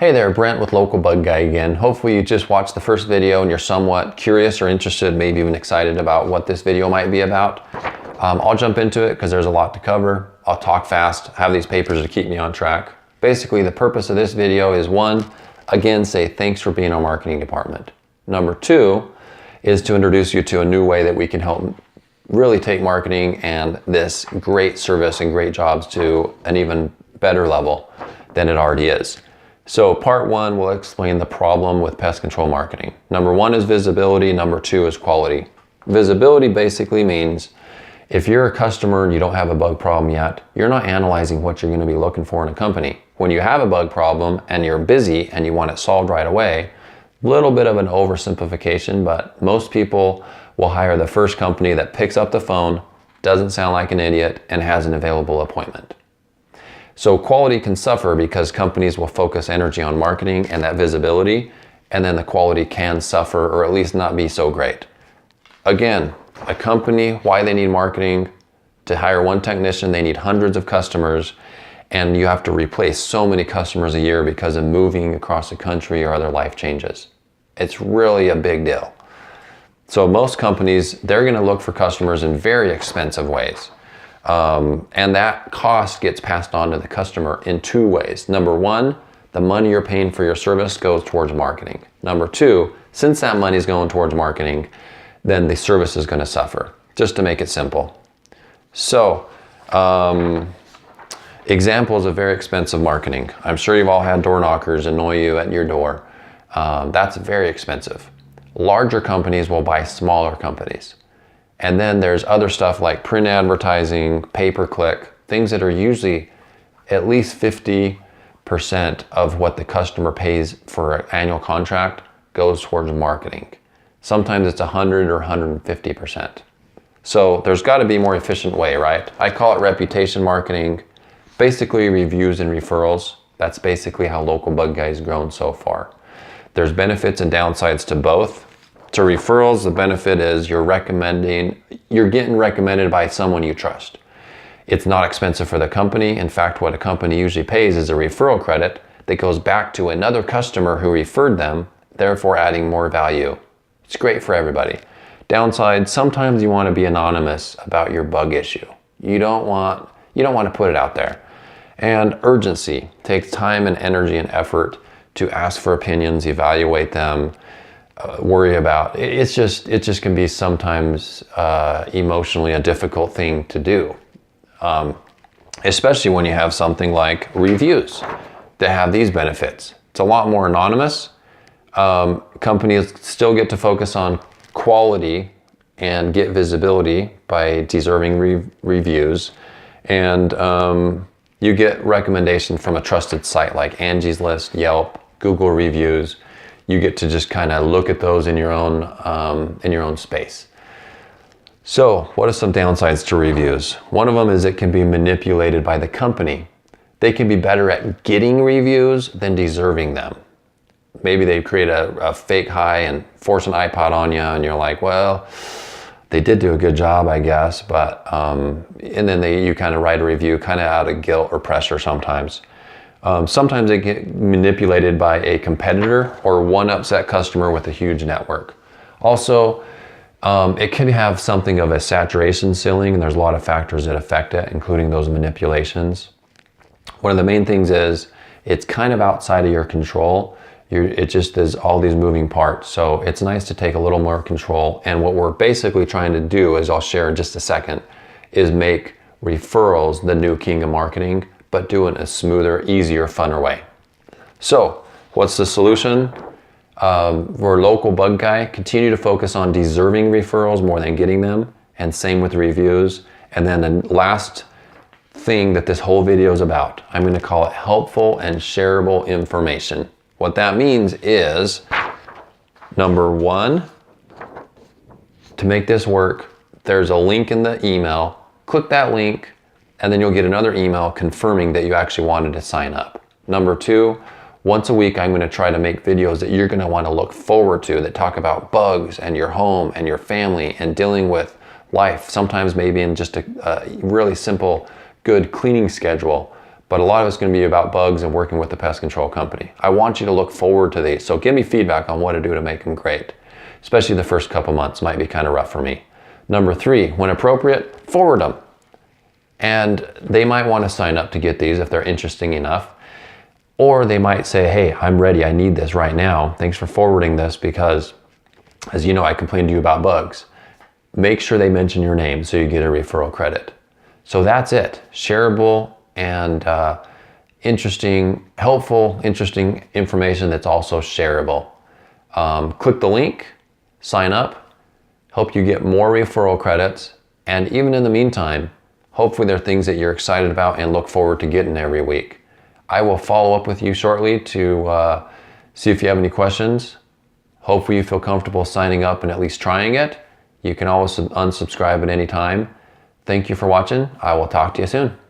Hey there, Brent with Local Bug Guy again. Hopefully you just watched the first video and you're somewhat curious or interested, maybe even excited about what this video might be about. I'll jump into it because there's a lot to cover. I'll talk fast, have these papers to keep me on track. Basically, the purpose of this video is one, again, say thanks for being our marketing department. Number two is to introduce you to a new way that we can help really take marketing and this great service and great jobs to an even better level than it already is. So part one will explain the problem with pest control marketing. Number one is visibility, number two is quality. Visibility basically means if you're a customer and you don't have a bug problem yet, you're not analyzing what you're going to be looking for in a company. When you have a bug problem and you're busy and you want it solved right away, a little bit of an oversimplification, but most people will hire the first company that picks up the phone, doesn't sound like an idiot, and has an available appointment. So quality can suffer because companies will focus energy on marketing and that visibility, and then the quality can suffer or at least not be so great. Again, a company, why they need marketing? To hire one technician, they need hundreds of customers, and you have to replace so many customers a year because of moving across the country or other life changes. It's really a big deal. So most companies, they're going to look for customers in very expensive ways. And that cost gets passed on to the customer in two ways. Number one, the money you're paying for your service goes towards marketing. Number two, since that money is going towards marketing, then the service is going to suffer, just to make it simple. So, examples of very expensive marketing. I'm sure you've all had door knockers annoy you at your door. That's very expensive. Larger companies will buy smaller companies. And then there's other stuff like print advertising, pay-per-click, things that are usually at least 50% of what the customer pays for an annual contract goes towards marketing. Sometimes it's 100 or 150%. So there's got to be a more efficient way, right? I call it reputation marketing, basically reviews and referrals. That's basically how Local Bug Guy has grown so far. There's benefits and downsides to both. To referrals, the benefit is you're getting recommended by someone you trust. It's not expensive for the company. In fact, what a company usually pays is a referral credit that goes back to another customer who referred them, therefore adding more value. It's great for everybody. Downside, sometimes you want to be anonymous about your bug issue. You don't want to put it out there. And urgency takes time and energy and effort to ask for opinions, evaluate them, worry about. It just can be sometimes emotionally a difficult thing to do. Especially when you have something like reviews that have these benefits. It's a lot more anonymous. Companies still get to focus on quality and get visibility by deserving reviews. And you get recommendation from a trusted site like Angie's List, Yelp, Google Reviews. You get to just kind of look at those in your own space. So what are some downsides to reviews? One of them is it can be manipulated by the company. They can be better at getting reviews than deserving them. Maybe they create a fake high and force an iPod on you and you're like, well, they did do a good job, I guess, but, and then you kind of write a review kind of out of guilt or pressure sometimes. Sometimes they get manipulated by a competitor or one upset customer with a huge network. Also, it can have something of a saturation ceiling, and there's a lot of factors that affect it, including those manipulations. One of the main things is it's kind of outside of your control. It just is all these moving parts. So it's nice to take a little more control. And what we're basically trying to do, as I'll share in just a second, is make referrals the new king of marketing, but do it in a smoother, easier, funner way. So what's the solution? For Local Bug Guy, continue to focus on deserving referrals more than getting them, and same with reviews. And then the last thing that this whole video is about, I'm going to call it helpful and shareable information. What that means is, number one, to make this work, there's a link in the email. Click that link, and then you'll get another email confirming that you actually wanted to sign up. Number two, once a week, I'm going to try to make videos that you're going to want to look forward to that talk about bugs and your home and your family and dealing with life. Sometimes maybe in just a really simple, good cleaning schedule. but a lot of it's going to be about bugs and working with the pest control company. I want you to look forward to these. So give me feedback on what to do to make them great. Especially the first couple months might be kind of rough for me. Number 3, when appropriate, forward them. And they might want to sign up to get these if they're interesting enough. Or they might say, hey, I'm ready, I need this right now. Thanks for forwarding this because, as you know, I complained to you about bugs. Make sure they mention your name so you get a referral credit. So that's it. Shareable and helpful, interesting information that's also shareable. Click the link, sign up, help you get more referral credits. And even in the meantime, hopefully there are things that you're excited about and look forward to getting every week. I will follow up with you shortly to see if you have any questions. Hopefully you feel comfortable signing up and at least trying it. You can always unsubscribe at any time. Thank you for watching. I will talk to you soon.